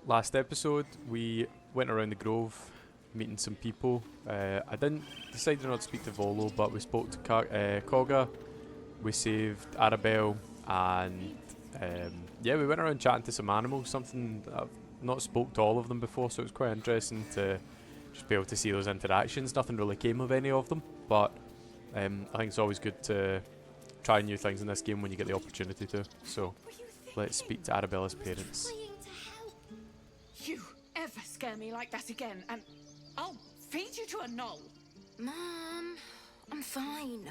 Last episode, we went around the grove, meeting some people. I didn't decide not to speak to Volo, but we spoke to Cogga. We saved Arabella, and yeah, we went around chatting to some animals. Something that I've not spoke to all of them before, so it was quite interesting to just be able to see those interactions. Nothing really came of any of them, but I think it's always good to try new things in this game when you get the opportunity to. So let's speak to Arabella's parents. You ever scare me like that again, and I'll feed you to a knoll. Mom, I'm fine.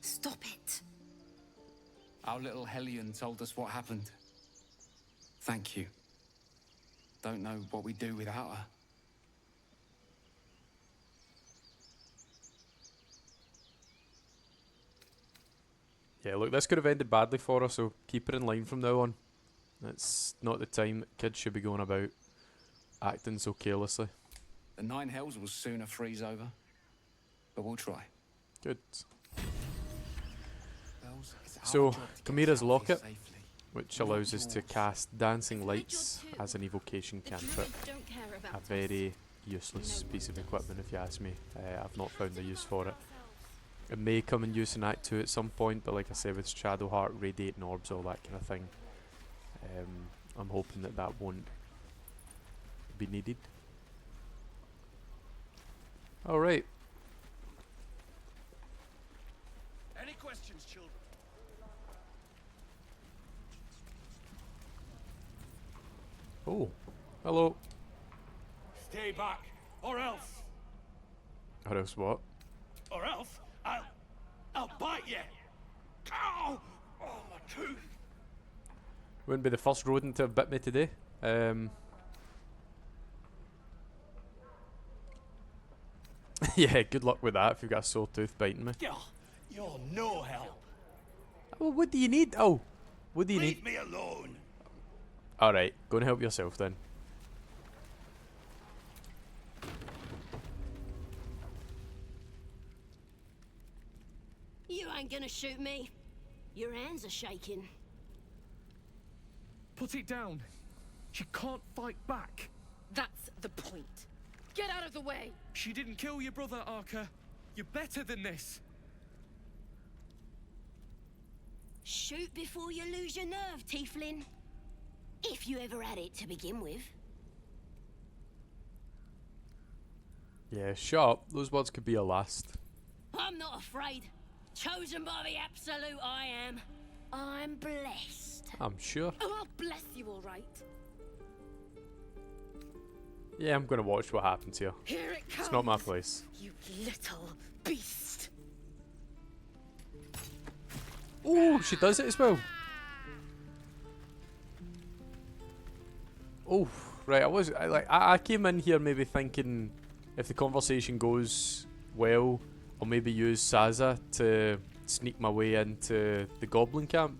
Stop it. Our little Hellion told us what happened. Thank you. Don't know what we'd do without her. Yeah, look, this could have ended badly for her, so keep her in line from now on. It's not the time that kids should be going about acting so carelessly. The Nine Hells will sooner freeze over, but we'll try. Good. So, Chimera's Locket, which allows us to cast Dancing Lights as an evocation cantrip. A very useless piece of equipment if you ask me. I've not found a use for it. It may come in use in Act 2 at some point, but like I said, with Shadowheart, Radiating Orbs, all that kind of thing, I'm hoping that that won't be needed. Alright. Any questions, children? Oh, hello. Stay back, or else. Or else what? Or else, I'll bite you. Ow! Oh, my tooth. Wouldn't be the first rodent to have bit me today. Yeah, good luck with that if you've got a sore tooth biting me. You're no help. Oh, what do you need? Oh, what do you need? Leave me alone. Alright, go and help yourself then. You ain't gonna shoot me. Your hands are shaking. Put it down. She can't fight back. That's the point. Get out of the way. She didn't kill your brother, Arca. You're better than this. Shoot before you lose your nerve, Tiefling. If you ever had it to begin with. Yeah, shut up. Those words could be a last. I'm not afraid. Chosen by the Absolute, I am. I'm blessed. I'm sure. Oh, I'll bless you, all right. Yeah, I'm gonna watch what happens here. Here it comes. It's not my place. You little beast. Oh, she does it as well. Oh, right. I came in here maybe thinking if the conversation goes well, I'll maybe use Sazza to sneak my way into the Goblin camp.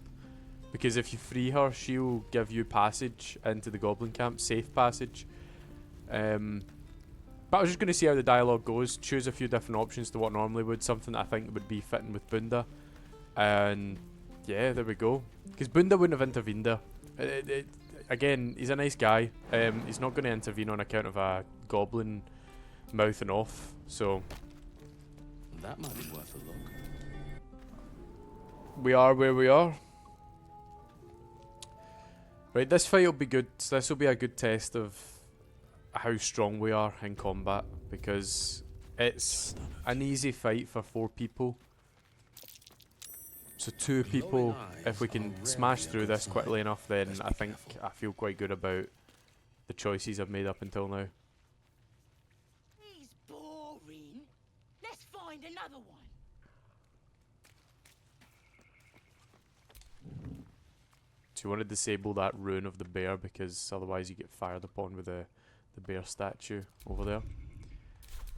Because if you free her, she'll give you passage into the Goblin camp, safe passage. But I was just going to see how the dialogue goes, choose a few different options to what normally would, something that I think would be fitting with Bunda. And yeah, there we go. Because Bunda wouldn't have intervened there. Again, he's a nice guy. He's not going to intervene on account of a goblin mouthing off, so... That might be worth a look. We are where we are. Right, this fight will be good. This will be a good test of how strong we are in combat, because it's an easy fight for 4 people. So 2 people, if we can smash through this quickly enough, then I think I feel quite good about the choices I've made up until now. He's boring. Let's find another one. So you want to disable that rune of the bear, because otherwise you get fired upon with the bear statue over there.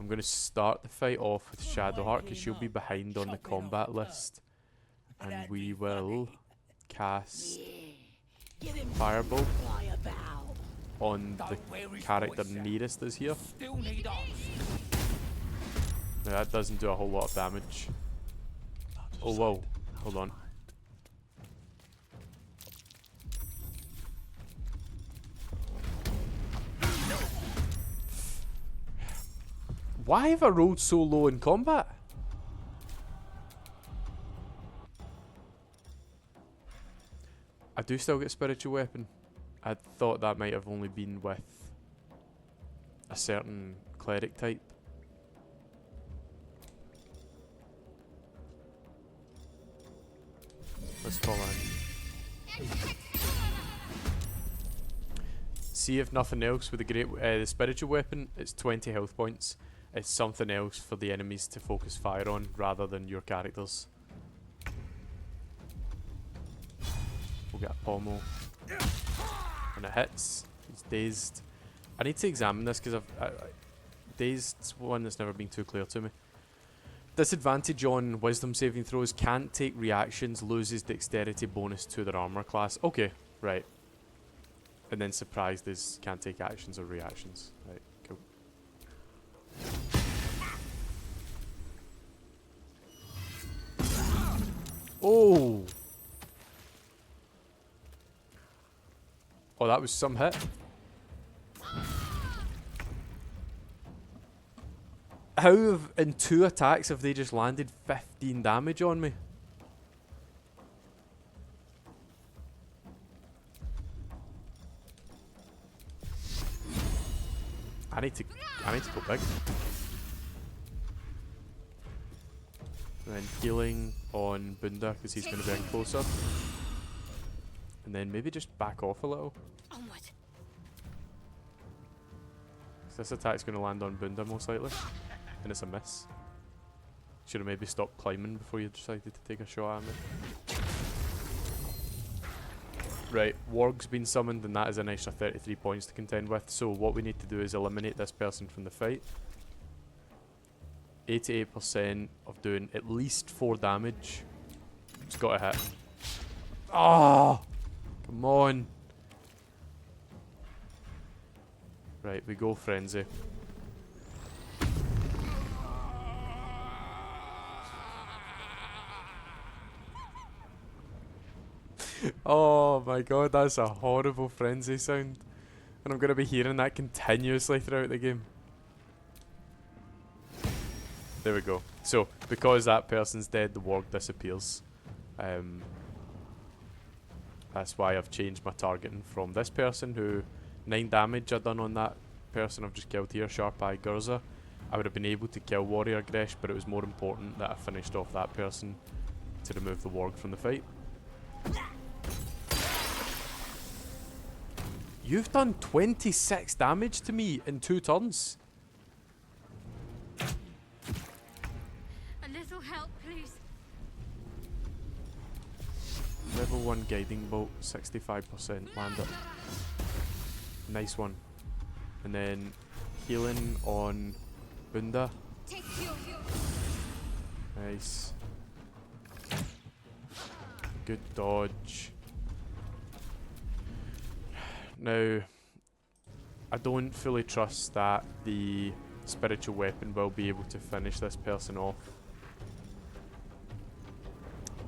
I'm going to start the fight off with Shadowheart, because she'll be behind on the combat list. And we will cast Firebolt on the character nearest us here. Now that doesn't do a whole lot of damage. Oh whoa, hold on. Why have I rolled so low in combat? I do still get spiritual weapon. I thought that might have only been with a certain cleric type. Let's fall in. See if nothing else with the spiritual weapon, it's 20 health points. It's something else for the enemies to focus fire on rather than your characters. We'll get a pommel. And it hits. He's dazed. I need to examine this because dazed's one that's never been too clear to me. Disadvantage on wisdom saving throws, can't take reactions, loses dexterity bonus to their armor class. Okay, right. And then surprised is can't take actions or reactions. Right, cool. Oh! Oh, that was some hit. How have, in 2 attacks, have they just landed 15 damage on me? I need to go big. And then healing on Bunda because he's going to be in closer. And then maybe just back off a little. Onward. This attack's going to land on Bunda most likely. And it's a miss. Should have maybe stopped climbing before you decided to take a shot at me. Right, Warg's been summoned and that is an extra 33 points to contend with. So what we need to do is eliminate this person from the fight. 88% of doing at least 4 damage. It's got to hit. Ah! Come on. Right, we go frenzy. Oh my god, that's a horrible frenzy sound. And I'm going to be hearing that continuously throughout the game. There we go. So, because that person's dead, the warg disappears. That's why I've changed my targeting from this person who 9 damage I done on that person I've just killed here, Sharp Eye Gurza. I would have been able to kill Warrior Gresh, but it was more important that I finished off that person to remove the warg from the fight. You've done 26 damage to me in 2 turns. A little help, please. Level 1 guiding bolt, 65%. Land it. Nice one. And then healing on Bunda. Nice. Good dodge. Now, I don't fully trust that the spiritual weapon will be able to finish this person off.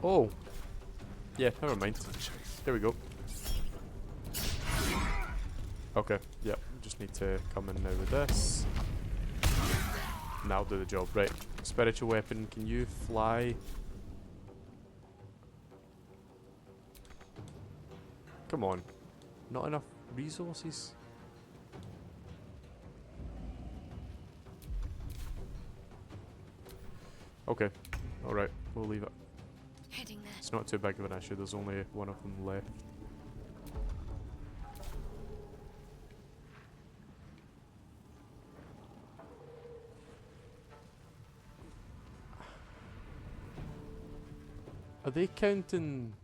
Oh! Yeah, never mind. There we go. Okay, yep. Just need to come in now with this. And that'll do the job. Right. Spiritual weapon, can you fly? Come on. Not enough resources? Okay. Alright, we'll leave it. Heading there. It's not too big of an issue, there's only one of them left. Are they counting?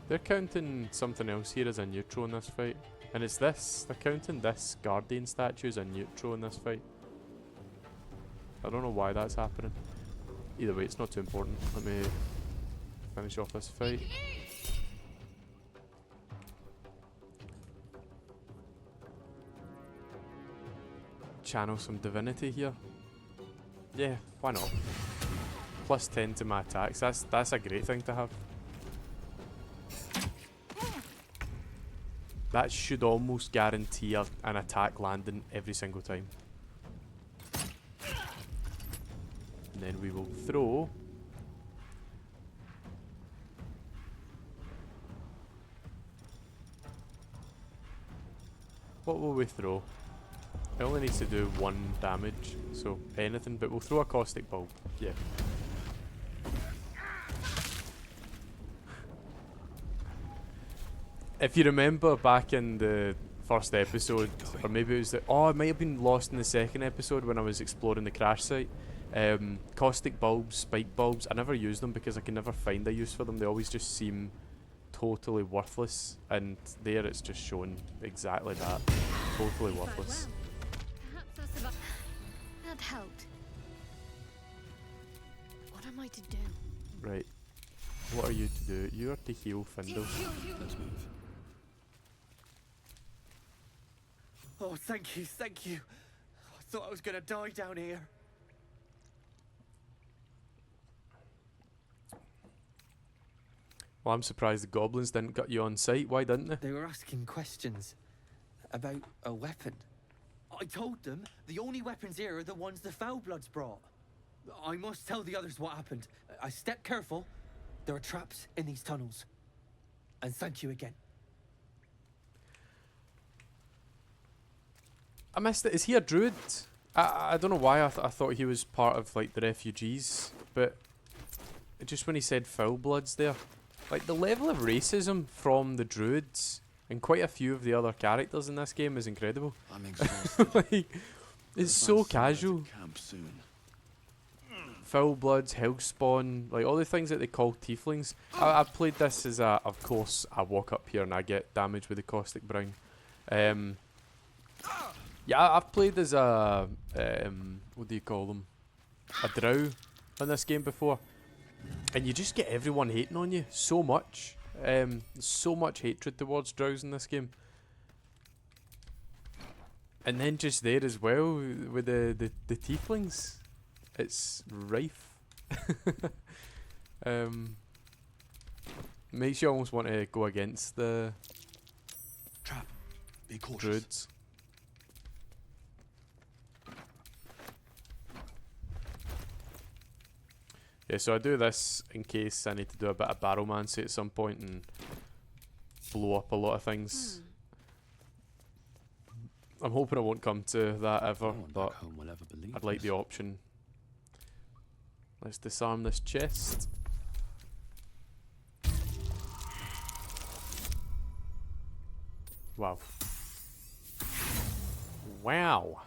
They're counting something else here as a neutral in this fight. And it's this. They're counting this Guardian statue as a neutral in this fight. I don't know why that's happening. Either way, it's not too important. Let me finish off this fight. Channel some divinity here. Yeah, why not? Plus 10 to my attacks. That's a great thing to have. That should almost guarantee an attack landing every single time. And then we will throw. What will we throw? It only needs to do 1 damage, so anything, but we'll throw a caustic bulb. Yeah. If you remember back in the first episode, or maybe it was it might have been lost in the second episode when I was exploring the crash site. Caustic bulbs, spike bulbs, I never use them because I can never find a use for them. They always just seem totally worthless, and there it's just showing exactly that. Totally worthless. Perhaps I survived. That helped. What am I to do? Right. What are you to do? You are to heal Findle. Let's move. Oh, thank you, thank you. I thought I was gonna die down here. Well, I'm surprised the goblins didn't get you on site. Why didn't they? They were asking questions about a weapon. I told them the only weapons here are the ones the Foulbloods brought. I must tell the others what happened. I stepped careful. There are traps in these tunnels. And thank you again. I missed it. Is he a druid? I don't know why I thought he was part of like the refugees, but just when he said foul bloods there, like the level of racism from the druids and quite a few of the other characters in this game is incredible. I'm exhausted. Like, it's so casual. Camp soon. Foul bloods, hellspawn, like all the things that they call tieflings. I played this as a, of course, I walk up here and I get damaged with the caustic brown. Yeah, I've played as a, what do you call them? A drow in this game before. And you just get everyone hating on you so much. So much hatred towards drows in this game. And then just there as well with the tieflings. It's rife. Makes you almost want to go against the Trap. Be cautious. druids. Yeah, so I do this in case I need to do a bit of barrowmancy at some point and blow up a lot of things. I'm hoping I won't come to that ever, No one but back home will ever believe I'd like this. the option. Let's disarm this chest. Wow. Wow.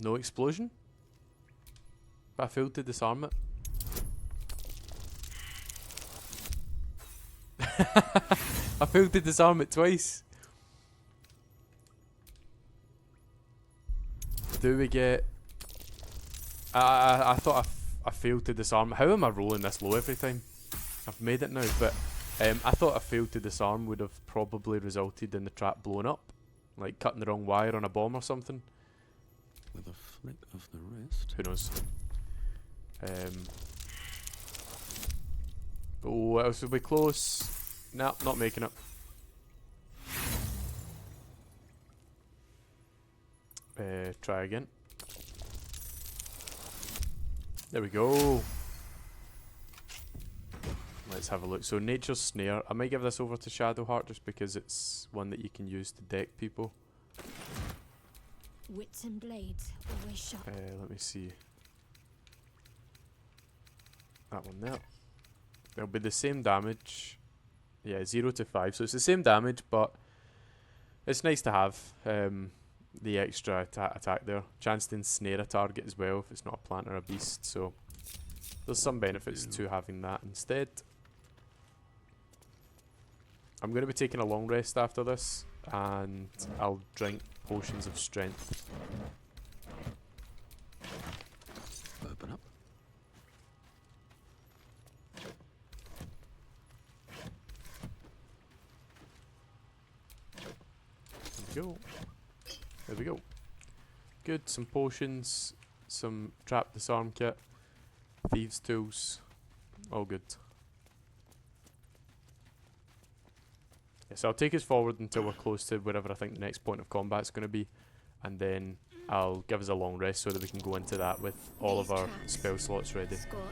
No explosion? But I failed to disarm it. I failed to disarm it twice. Do we get... I thought I failed to disarm. How am I rolling this low every time? I've made it now, but I thought I failed to disarm would have probably resulted in the trap blowing up. Like cutting the wrong wire on a bomb or something. With a flick of the wrist. Who knows? Oh, what else will be close? Nah, not making it. Try again. There we go. Let's have a look. So Nature's Snare. I might give this over to Shadowheart just because it's one that you can use to deck people. Wits and blades, always sharp. Let me see. That one there. It'll be the same damage. Yeah, 0 to 5. So it's the same damage, but it's nice to have the extra attack there. Chance to ensnare a target as well if it's not a plant or a beast. So there's some benefits to having that instead. I'm going to be taking a long rest after this, and I'll drink potions of strength. Open up. There we go. There we go. Good. Some potions, some trap disarm kit, thieves tools. All good. Yeah, so I'll take us forward until we're close to wherever I think the next point of combat's going to be, and then I'll give us a long rest so that we can go into that with all of These our traps. spell slots ready. Squad.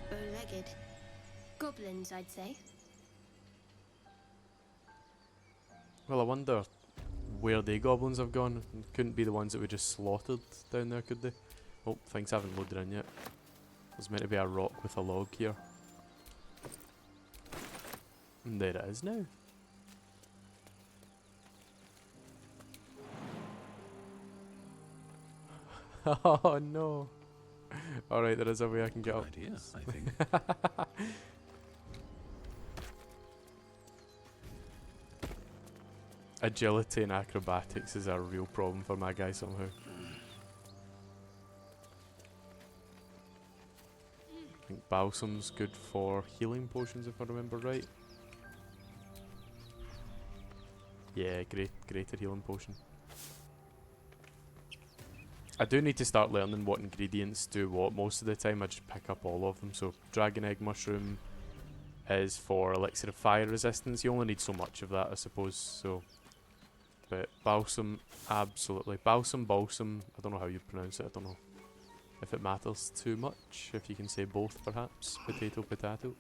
Bow-legged. Goblins, I'd say. Well, I wonder where the goblins have gone. Couldn't be the ones that we just slaughtered down there, could they? Oh, things haven't loaded in yet. There's meant to be a rock with a log here. And there it is now. Oh no. Alright, there is a way I can get up. Idea, I think. Agility and acrobatics is a real problem for my guy somehow. I think balsam's good for healing potions if I remember right. Yeah, greater healing potion. I do need to start learning what ingredients do what. Most of the time I just pick up all of them. So dragon egg mushroom is for elixir of fire resistance. You only need so much of that, I suppose. So, but balsam, absolutely. Balsam, I don't know how you pronounce it. I don't know if it matters too much. If you can say both, perhaps. Potato, potato.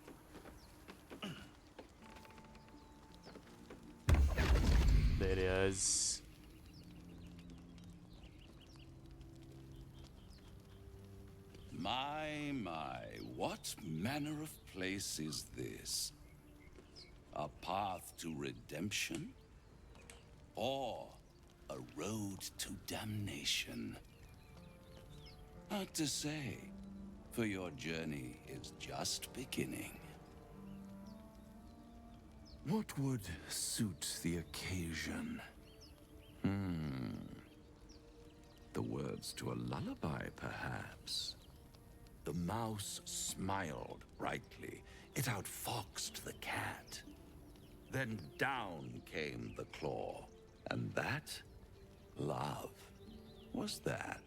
There he is. My, what manner of place is this? A path to redemption? Or a road to damnation? Hard to say, for your journey is just beginning. What would suit the occasion? The words to a lullaby, perhaps. The mouse smiled brightly. It outfoxed the cat. Then down came the claw. And that? Love. Was that?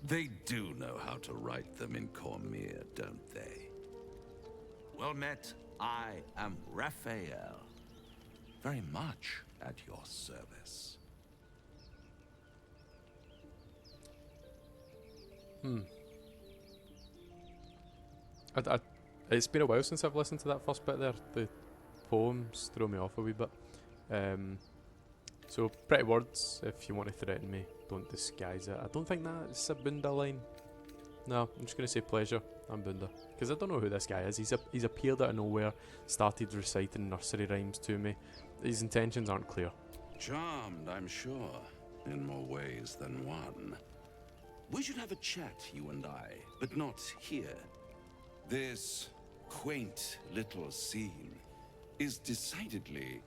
They do know how to write them in Cormier, don't they? Well met, I am Raphael. Very much at your service. It's been a while since I've listened to that first bit there. The poems throw me off a wee bit. So, pretty words, if you want to threaten me, don't disguise it. I don't think that's a Bunda line. No, I'm just going to say pleasure. I'm Bunda. Because I don't know who this guy is. He's appeared out of nowhere, started reciting nursery rhymes to me. His intentions aren't clear. Charmed, I'm sure, in more ways than one. We should have a chat, you and I, but not here. This quaint little scene is decidedly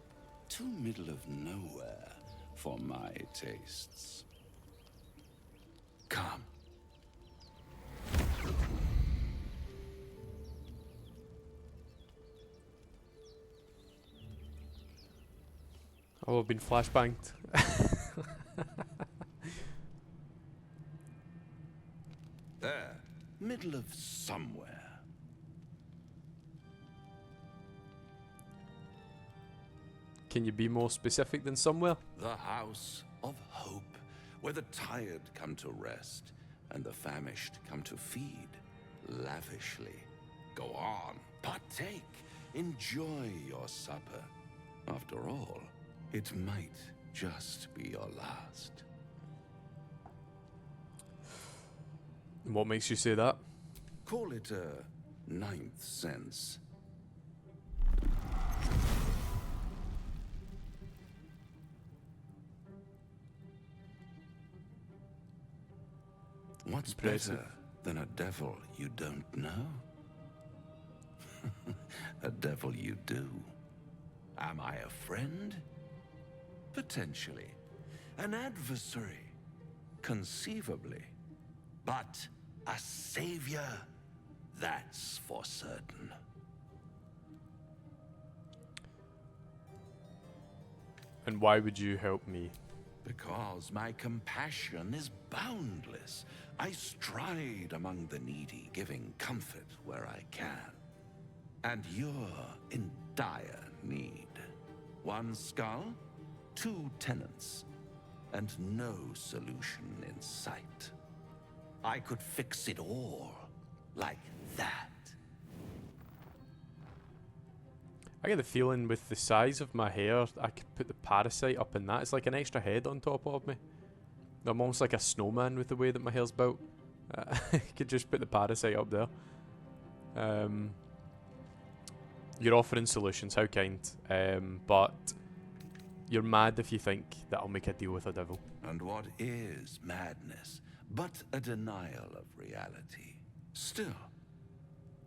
too middle of nowhere for my tastes. Come. Oh, I've been flashbanged. There, middle of somewhere. Can you be more specific than somewhere? The house of hope, where the tired come to rest and the famished come to feed lavishly. Go on, partake, enjoy your supper. After all, it might just be your last. What makes you say that? Call it a ninth sense. What's Impressive. better than a devil you don't know? A devil you do. Am I a friend? Potentially. An adversary? Conceivably. But a savior? That's for certain. And why would you help me? Because my compassion is boundless. I stride among the needy, giving comfort where I can. And you're in dire need. 1 skull, 2 tenants, and no solution in sight. I could fix it all like that. I get the feeling with the size of my hair, I could put the parasite up in that. It's like an extra head on top of me. I'm almost like a snowman with the way that my hair's built. I could just put the parasite up there. You're offering solutions, how kind. But you're mad if you think that I'll make a deal with a devil. And what is madness but a denial of reality? Still,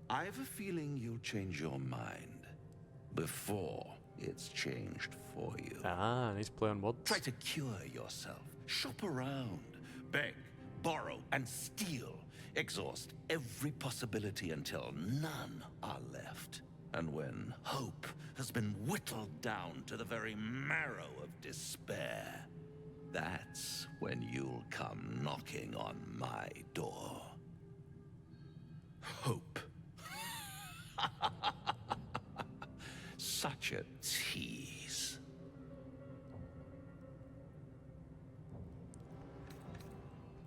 I have a feeling you'll change your mind before it's changed for you. Ah, nice play on words. Try to cure yourself. Shop around. Beg, borrow, and steal. Exhaust every possibility until none are left. And when hope has been whittled down to the very marrow of despair, that's when you'll come knocking on my door. Hope. Such a tease.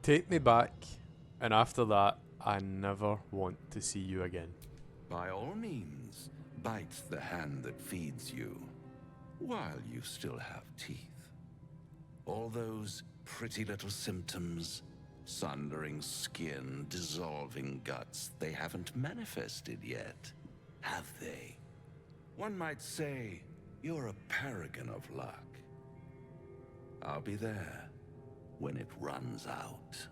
Take me back, and after that, I never want to see you again. By all means, bite the hand that feeds you, while you still have teeth. All those pretty little symptoms, sundering skin, dissolving guts, they haven't manifested yet, have they? One might say you're a paragon of luck. I'll be there when it runs out.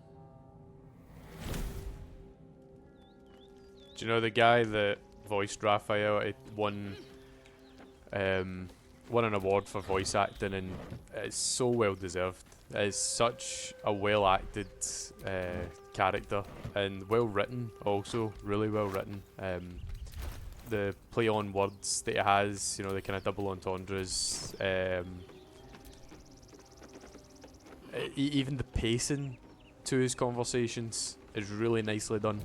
Do you know the guy that voiced Raphael? It won an award for voice acting, and it's so well deserved. It's such a well acted character, and well written also, really well written. The play on words that he has, you know, the kind of double entendres, even the pacing to his conversations is really nicely done.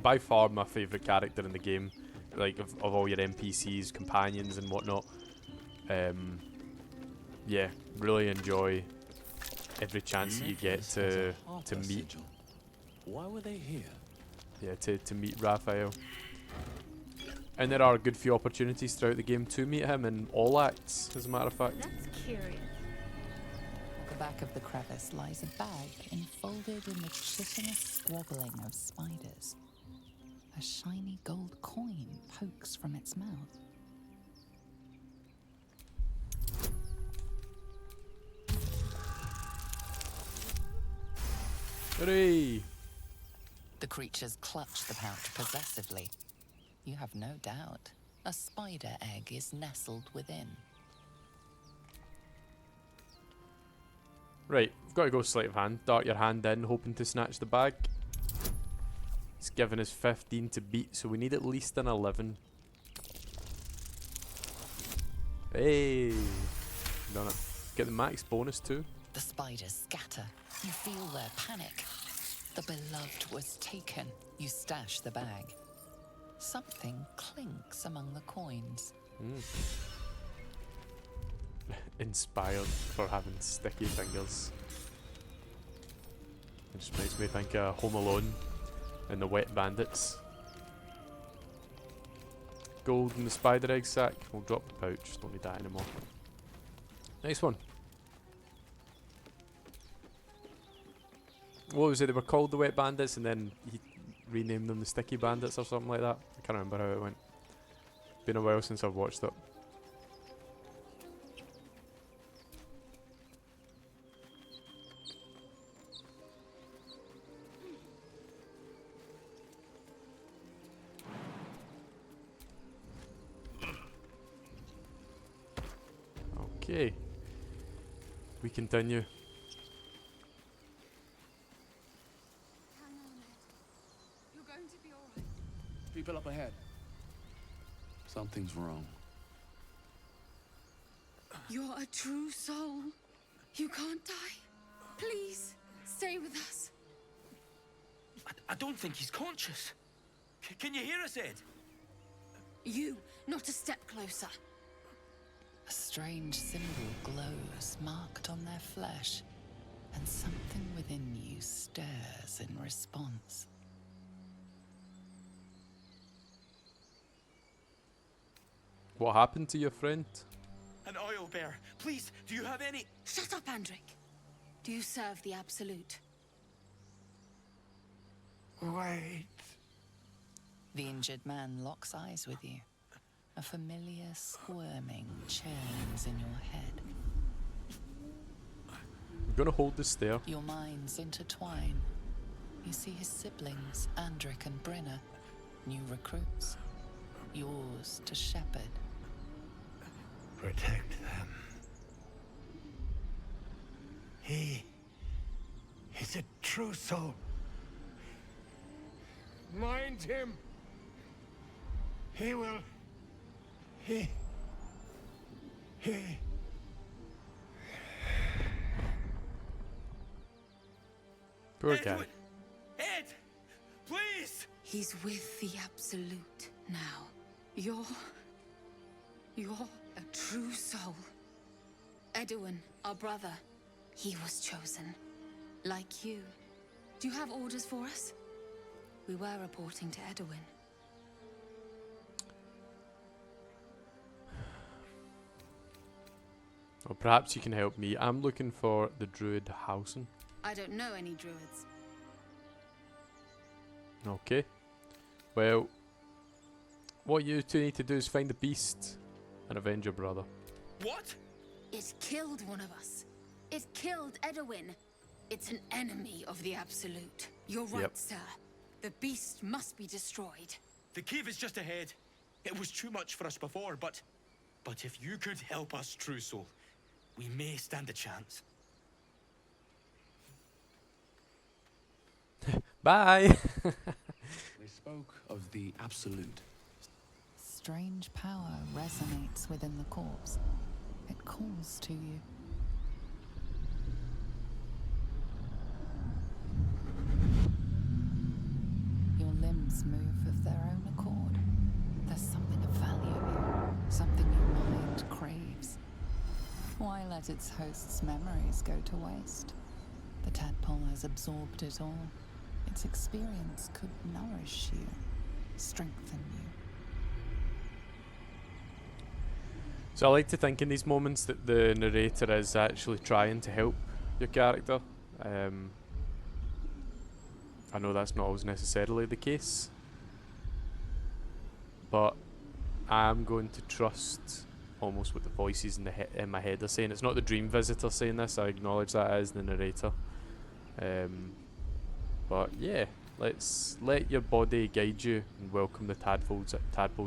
By far my favourite character in the game, like of all your NPCs, companions and whatnot. Yeah, really enjoy every chance that you get to meet. Why were they here? Yeah, to meet Raphael. And there are a good few opportunities throughout the game to meet him in all acts, as a matter of fact. That's curious. At the back of the crevice lies a bag enfolded in the chitinous squabbling of spiders. A shiny gold coin pokes from its mouth. Hooray! The creatures clutch the pouch possessively. You have no doubt. A spider egg is nestled within. Right, we've got to go sleight of hand. Dart your hand in, hoping to snatch the bag. It's given us 15 to beat, so we need at least an 11. Hey! Done it. Get the max bonus too. The spiders scatter. You feel their panic. The beloved was taken. You stash the bag. Something clinks among the coins. Inspired for having sticky fingers. It just makes me think of Home Alone and the Wet Bandits. Gold in the spider egg sack. We'll drop the pouch. Don't need that anymore. Nice one. What was it? They were called the Wet Bandits, and then he renamed them the Sticky Bandits or something like that. I can't remember how it went. Been a while since I've watched it. Okay. We continue. You're going to be all right. People up ahead. Something's wrong. You're a true soul. You can't die. Please, stay with us. I don't think he's conscious. Can you hear us, Ed? You, not a step closer. A strange symbol glows, marked on their flesh, and something within you stirs in response. What happened to your friend? An oil bear. Please, do you have any... Shut up, Andric. Do you serve the Absolute? Wait. The injured man locks eyes with you. A familiar squirming churns in your head. I'm gonna hold this there. Your minds intertwine. You see his siblings, Andric and Brynna, new recruits. Yours to shepherd. Protect them. He's a true soul. Mind him. He will... He... Poor guy. Edwin! Ed! Please! He's with the Absolute now. You're a true soul. Edowin, our brother, he was chosen. Like you. Do you have orders for us? We were reporting to Edowin. Or perhaps you can help me. I'm looking for the druid Halsin. I don't know any druids. Okay. Well, what you two need to do is find the beast and avenge your brother. What? It killed one of us. It killed Edowin. It's an enemy of the Absolute. You're right, Yep. sir. The beast must be destroyed. The cave is just ahead. It was too much for us before, but if you could help us, True Soul, we may stand a chance. Bye! They spoke of the Absolute. Strange power resonates within the corpse. It calls to you. Your limbs move of their own accord. There's something of value here, something your mind craves. Why let its host's memories go to waste? The tadpole has absorbed it all. Its experience could nourish you, strengthen you. So I like to think in these moments that the narrator is actually trying to help your character. I know that's not always necessarily the case, but I'm going to trust almost what the voices in my head are saying. It's not the dream visitor saying this, I acknowledge that as the narrator. But yeah, let's let your body guide you and welcome the tadpole's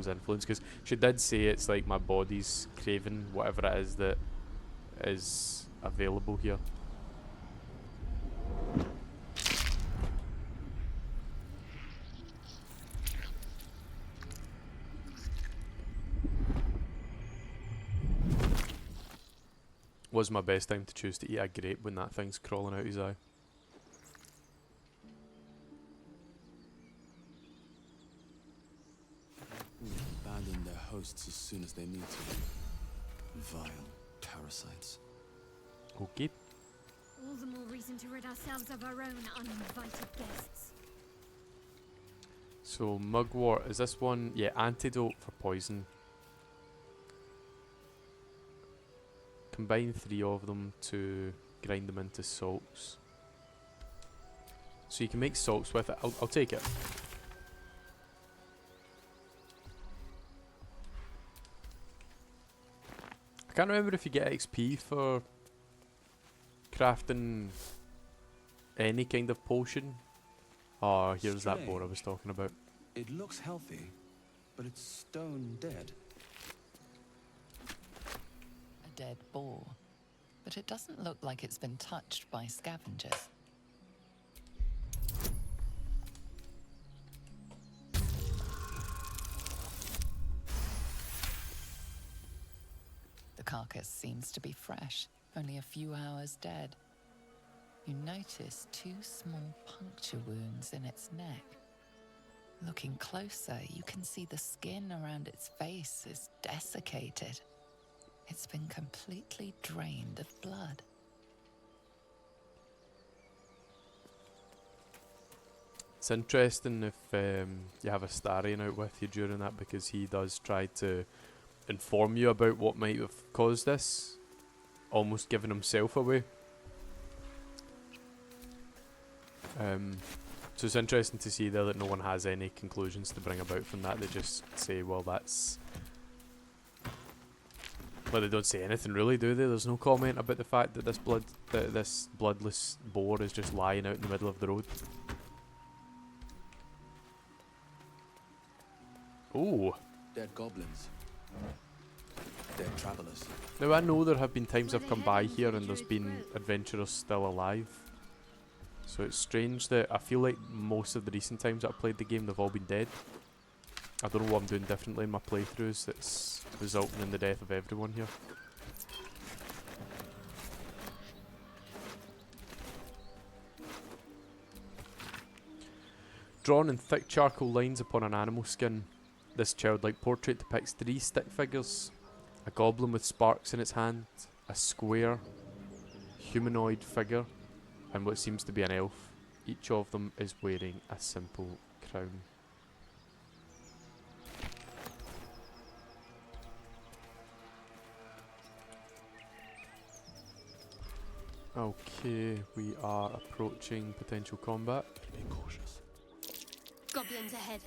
influence, because she did say it's like my body's craving whatever it is that is available here. Was my best time to choose to eat a grape when that thing's crawling out his eye. Abandon their hosts as soon as they need to. Vile parasites. Okay. All the more reason to rid ourselves of our own uninvited guests. So mugwort, is this one? Yeah, antidote for poison. Combine 3 of them to grind them into salts. So you can make salts with it. I'll take it. I can't remember if you get XP for crafting any kind of potion. Oh, here's that boar I was talking about. It looks healthy, but it's stone dead. A dead boar, but it doesn't look like it's been touched by scavengers. The carcass seems to be fresh, only a few hours dead. You notice 2 small puncture wounds in its neck. Looking closer, you can see the skin around its face is desiccated. It's been completely drained of blood. It's interesting if you have a Starian out with you during that, because he does try to inform you about what might have caused this, almost giving himself away. So it's interesting to see there that no one has any conclusions to bring about from that. They just say, well, that's... Well, they don't say anything really, do they? There's no comment about the fact that this bloodless boar is just lying out in the middle of the road. Ooh. Dead goblins. Dead travelers. Now I know there have been times I've come by here and there's been adventurers still alive. So it's strange that I feel like most of the recent times that I've played the game, they've all been dead. I don't know what I'm doing differently in my playthroughs that's resulting in the death of everyone here. Drawn in thick charcoal lines upon an animal skin, this childlike portrait depicts 3 stick figures. A goblin with sparks in its hand, a square, humanoid figure, and what seems to be an elf. Each of them is wearing a simple crown. Okay, we are approaching potential combat. Be cautious. Goblins ahead.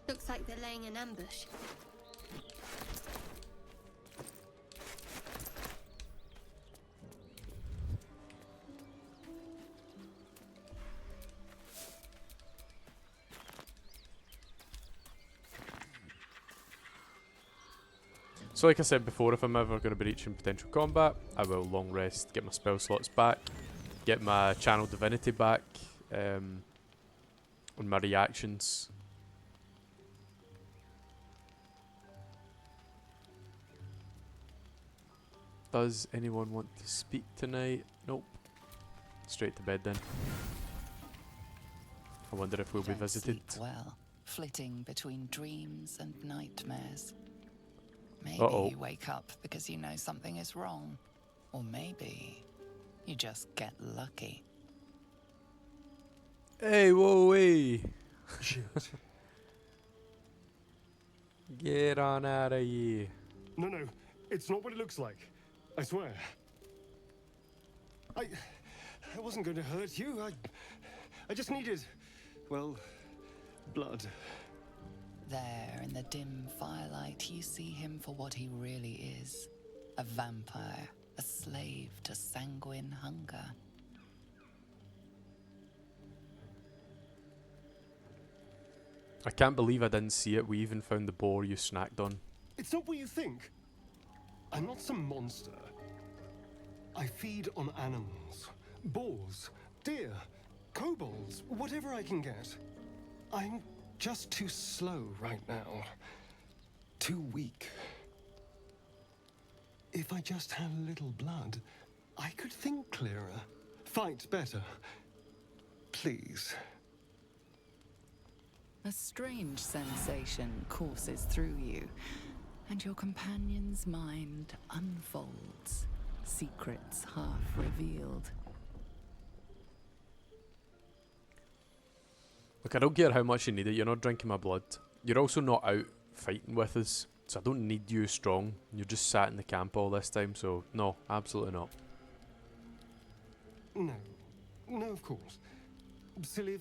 Looks like they're laying an ambush. So like I said before, if I'm ever going to be reaching potential combat, I will long rest, get my spell slots back, get my channel divinity back, and my reactions. Does anyone want to speak tonight? Nope. Straight to bed then. I wonder if we'll be visited. Sleep well, flitting between dreams and nightmares. Maybe you wake up because you know something is wrong. Or maybe you just get lucky. Hey, whoa, hey! Shoot. Get on out of here. No, it's not what it looks like. I swear. I wasn't going to hurt you. I just needed, well, blood. There, in the dim firelight, you see him for what he really is. A vampire, a slave to sanguine hunger. I can't believe I didn't see it. We even found the boar you snacked on. It's not what you think. I'm not some monster. I feed on animals. Boars, deer, kobolds, whatever I can get. I'm just too slow right now. Too weak. If I just had a little blood, I could think clearer, fight better. Please. A strange sensation courses through you, and your companion's mind unfolds, secrets half revealed. Look, I don't care how much you need it, you're not drinking my blood. You're also not out fighting with us, so I don't need you strong. You're just sat in the camp all this time, so no, absolutely not. No, of course. Silly,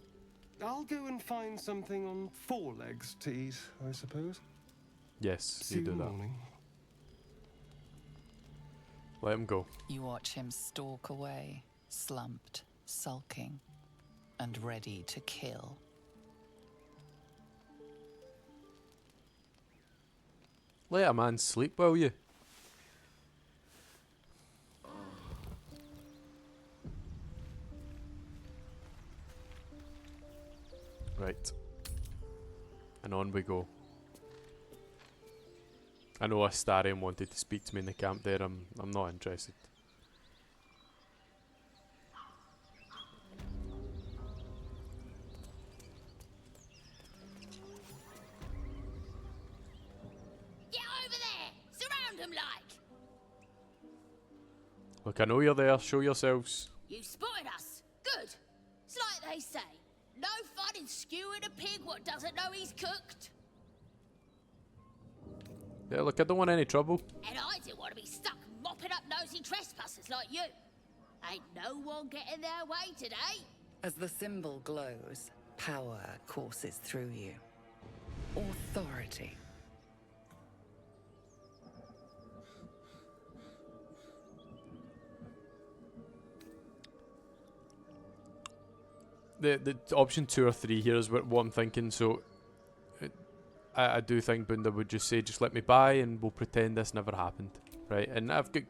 I'll go and find something on 4 legs to eat, I suppose. Yes, See you do in the that. morning. Let him go. You watch him stalk away, slumped, sulking, and ready to kill. Let a man sleep, will you? Right. And on we go. I know Astarion wanted to speak to me in the camp there. I'm not interested. Get over there! Surround them like! Look, I know you're there. Show yourselves. You spotted us. Good. It's like they say. No fun in skewing a pig what doesn't know he's cooked. Yeah, look, I don't want any trouble. And I didn't want to be stuck mopping up nosy trespassers like you. Ain't no one getting their way today. As the symbol glows, power courses through you. Authority. The option 2 or 3 here is what I'm thinking. So I do think Bunda would just say, just let me by and we'll pretend this never happened, right? And I've got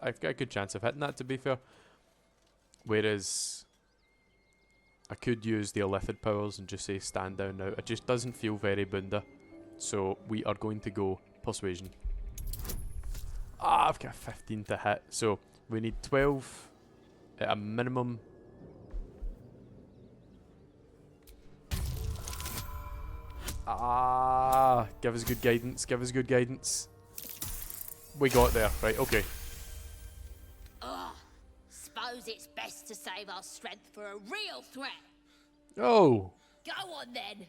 a good chance of hitting that, to be fair. Whereas I could use the Illithid powers and just say stand down now. It just doesn't feel very Bunda. So we are going to go persuasion. Ah, I've got 15 to hit. So we need 12 at a minimum. Ah, give us good guidance, give us good guidance. We got there, right, okay. Ugh. Suppose it's best to save our strength for a real threat. Oh. Go on then.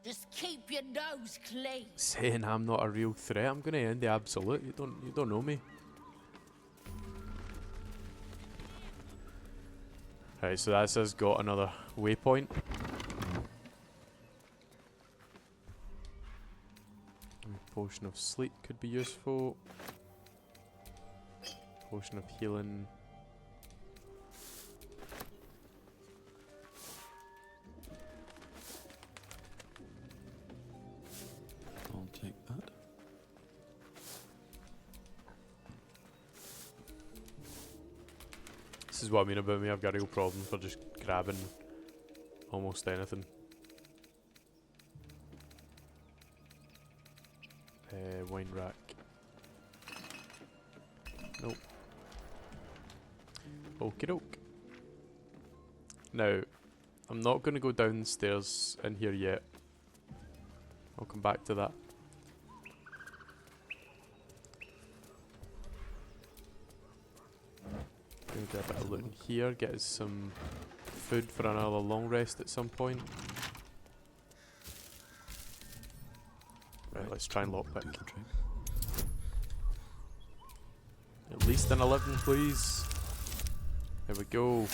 Just keep your nose clean. Saying I'm not a real threat, I'm gonna end the absolute. You don't know me. Right, so that's us got another waypoint. Potion of sleep could be useful. Potion of healing. I'll take that. This is what I mean about me. I've got a real problem for just grabbing almost anything. Wine rack. Nope. Okie doke. Now, I'm not going to go downstairs in here yet. I'll come back to that. Gonna get a bit of loot in here, get us some food for another long rest at some point. Right, let's try and lockpick. At least an 11, please. There we go.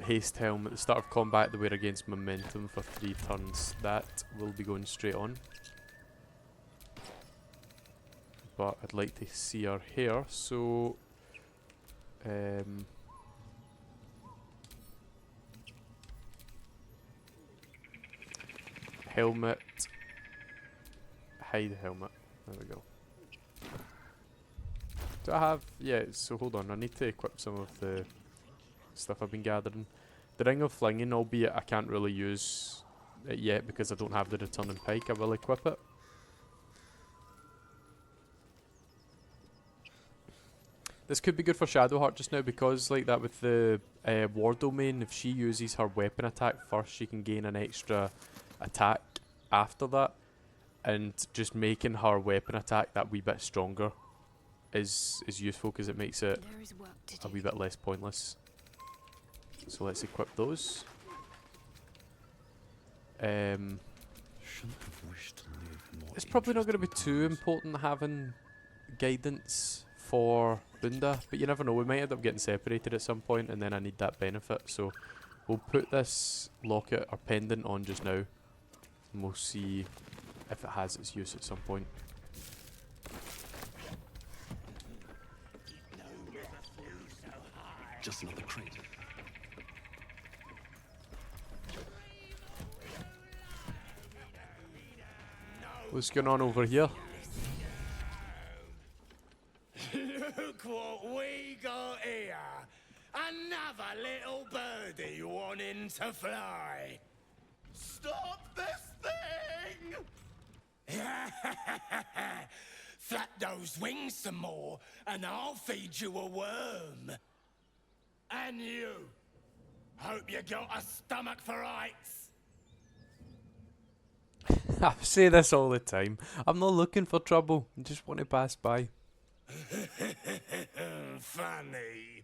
Haste helm at the start of combat. They wear against momentum for 3 turns. That will be going straight on. But I'd like to see our hair, so helmet, hide helmet, there we go. Do I have, yeah, so hold on, I need to equip some of the stuff I've been gathering. The Ring of Flinging, albeit I can't really use it yet because I don't have the Returning Pike, I will equip it. This could be good for Shadowheart just now because like that with the War Domain, if she uses her weapon attack first, she can gain an extra attack after that, and just making her weapon attack that wee bit stronger is useful because it makes it a wee bit less pointless. So let's equip those. It's probably not going to be too important having guidance for Bunda, but you never know, we might end up getting separated at some point and then I need that benefit, so we'll put this locket or pendant on just now and we'll see if it has its use at some point. Just another crate. What's going on over here? Look what we got here! Another little birdie wanting to fly! stop this thing! Flap those wings some more, and I'll feed you a worm. And you. Hope you got a stomach for heights. I say this all the time. I'm not looking for trouble. I just want to pass by. Funny.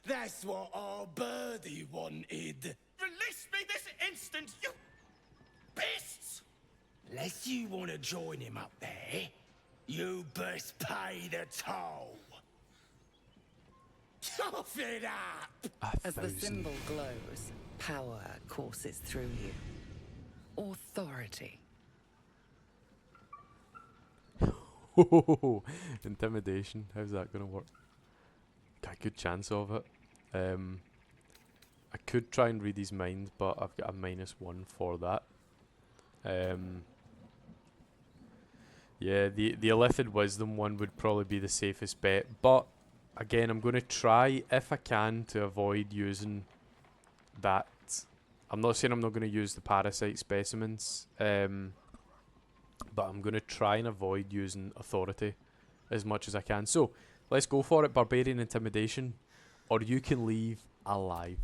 That's what our birdie wanted. Release me this instant, you beasts! Unless you want to join him up there, you best pay the toll. Cough it up! As the symbol glows, power courses through you. Authority. Intimidation. How's that going to work? Got a good chance of it. I could try and read his mind, but I've got a -1 for that. Yeah, the Illithid Wisdom one would probably be the safest bet, but again, I'm going to try, if I can, to avoid using that. I'm not saying I'm not going to use the parasite specimens, but I'm going to try and avoid using authority as much as I can. So, let's go for it. Barbarian Intimidation, or you can leave alive.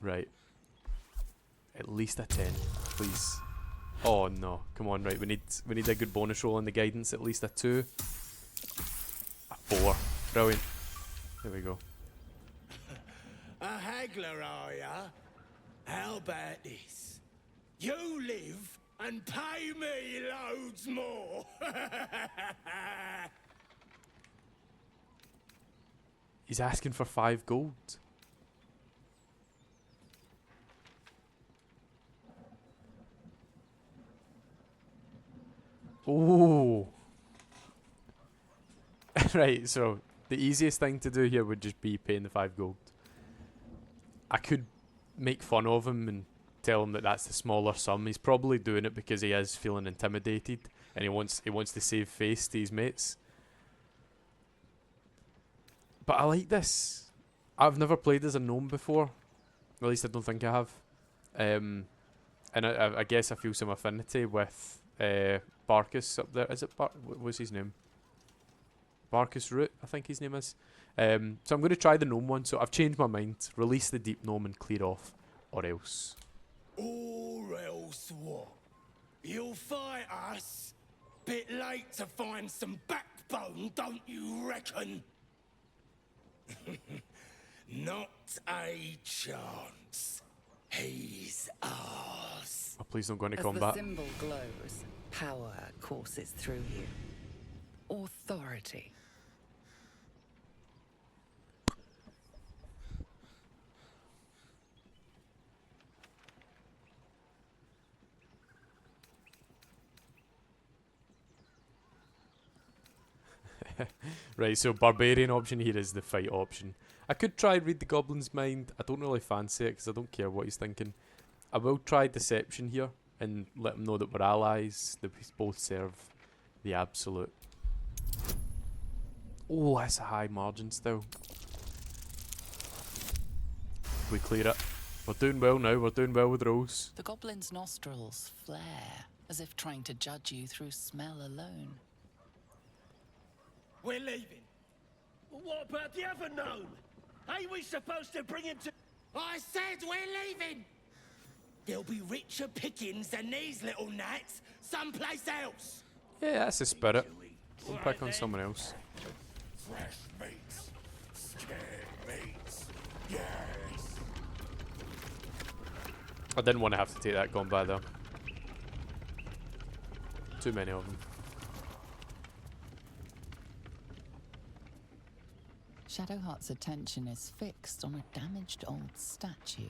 Right. At least a 10, please. Oh no, come on, right, we need a good bonus roll in the guidance, at least a 2. A 4. Brilliant. There we go. A haggler, are ya? How about this? You live and pay me loads more. He's asking for 5 gold. Oh. Right, so the easiest thing to do here would just be paying the 5 gold. I could make fun of him and tell him that that's the smaller sum. He's probably doing it because he is feeling intimidated and he wants to save face to his mates. But I like this. I've never played as a gnome before. At least I don't think I have. And I guess I feel some affinity with Barkus up there. Is it what's his name? Barkus Wroot, I think his name is. So I'm going to try the gnome one. So I've changed my mind. Release the deep gnome and clear off, or else. Or else what? You'll fight us? Bit late to find some backbone, don't you reckon? Not a chance. He's ours. Oh, please don't go into As combat. the symbol glows, power courses through you. Authority. Right, so barbarian option here is the fight option. I could try read the goblin's mind. I don't really fancy it because I don't care what he's thinking. I will try deception here and let him know that we're allies, that we both serve the absolute. Oh, that's a high margin still. We clear it. We're doing well now, we're doing well with rolls. The goblin's nostrils flare, as if trying to judge you through smell alone. We're leaving. What about the other gnome? Ain't we supposed to bring him to... I said we're leaving! There'll be richer pickings than these little gnats someplace else. Yeah, that's the spirit. We'll pick on someone else. Fresh meats. Scared meats. Yes. I didn't want to have to take that combat though. Too many of them. Shadowheart's attention is fixed on a damaged old statue.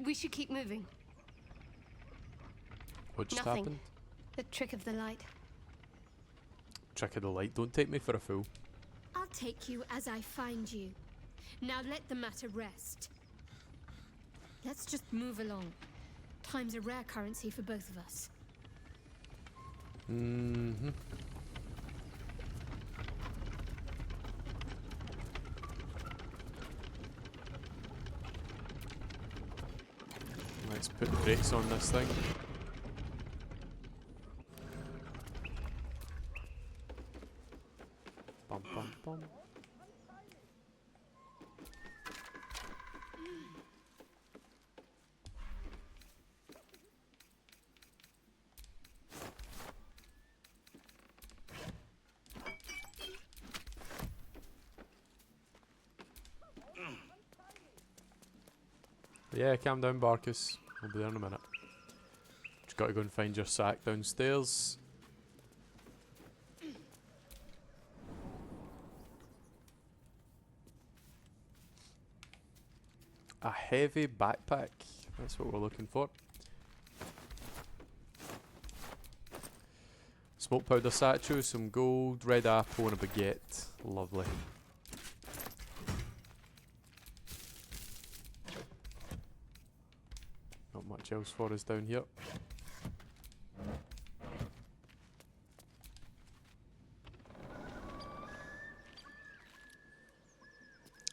We should keep moving. What just Nothing. happened? The trick of the light. Trick of the light. Don't take me for a fool. I'll take you as I find you. Now let the matter rest. Let's just move along. Time's a rare currency for both of us. Mm-hmm. Let's put the brakes on this thing. Bum, bum, bum. Yeah, calm down, Barkus. We'll be there in a minute. Just gotta go and find your sack downstairs. A heavy backpack. That's what we're looking for. Smoke powder satchel, some gold, red apple and a baguette. Lovely. Not much else for us down here.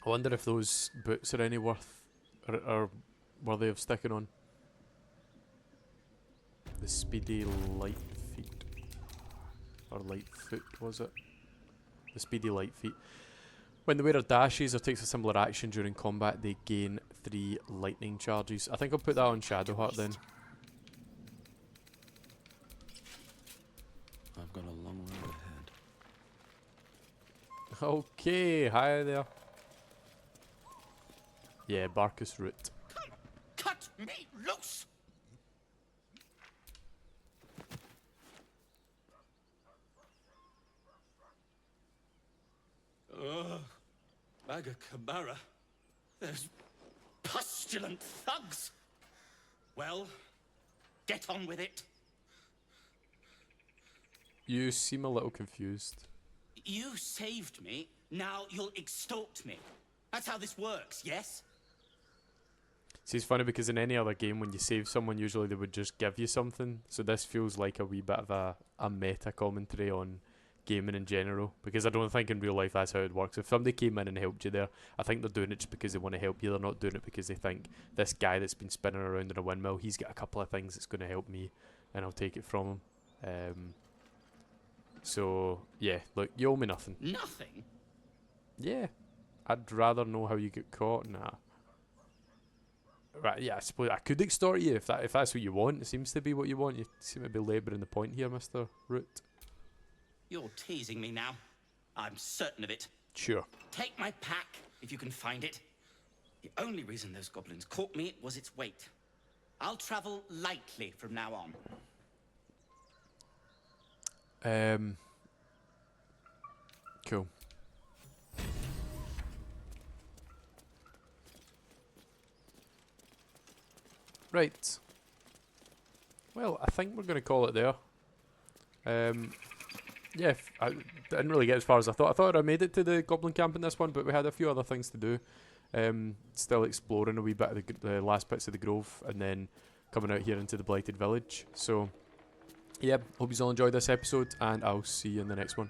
I wonder if those boots are any worth or worthy of sticking on. The speedy light feet. Or light foot, was it? The speedy light feet. When the wearer dashes or takes a similar action during combat, they gain 3 lightning charges. I think I'll put that on Shadowheart then. I've got a long road ahead. Okay, hi there. Yeah, Barkus Wroot. Cut me loose! Ugh. Camara. There's pestilent thugs. Well, get on with it. You seem a little confused. You saved me, now you'll extort me. That's how this works, yes? See, it's funny because in any other game when you save someone, usually they would just give you something. So this feels like a wee bit of a meta commentary on gaming in general, because I don't think in real life that's how it works. If somebody came in and helped you there, I think they're doing it just because they want to help you. They're not doing it because they think this guy that's been spinning around in a windmill, he's got a couple of things that's going to help me and I'll take it from him. So yeah, look, you owe me nothing. Nothing? Yeah, I'd rather know how you get caught. Nah. Right, yeah, I suppose I could extort you if that's what you want. It seems to be what you want. You seem to be labouring the point here, Mr. Wroot. You're teasing me now. I'm certain of it. Sure. Take my pack, if you can find it. The only reason those goblins caught me was its weight. I'll travel lightly from now on. Cool. Right. Well, I think we're going to call it there. Yeah, I didn't really get as far as I thought. I thought I made it to the Goblin camp in this one, but we had a few other things to do. Still exploring a wee bit of the last bits of the Grove, and then coming out here into the Blighted Village. So, yeah, hope you all enjoyed this episode, and I'll see you in the next one.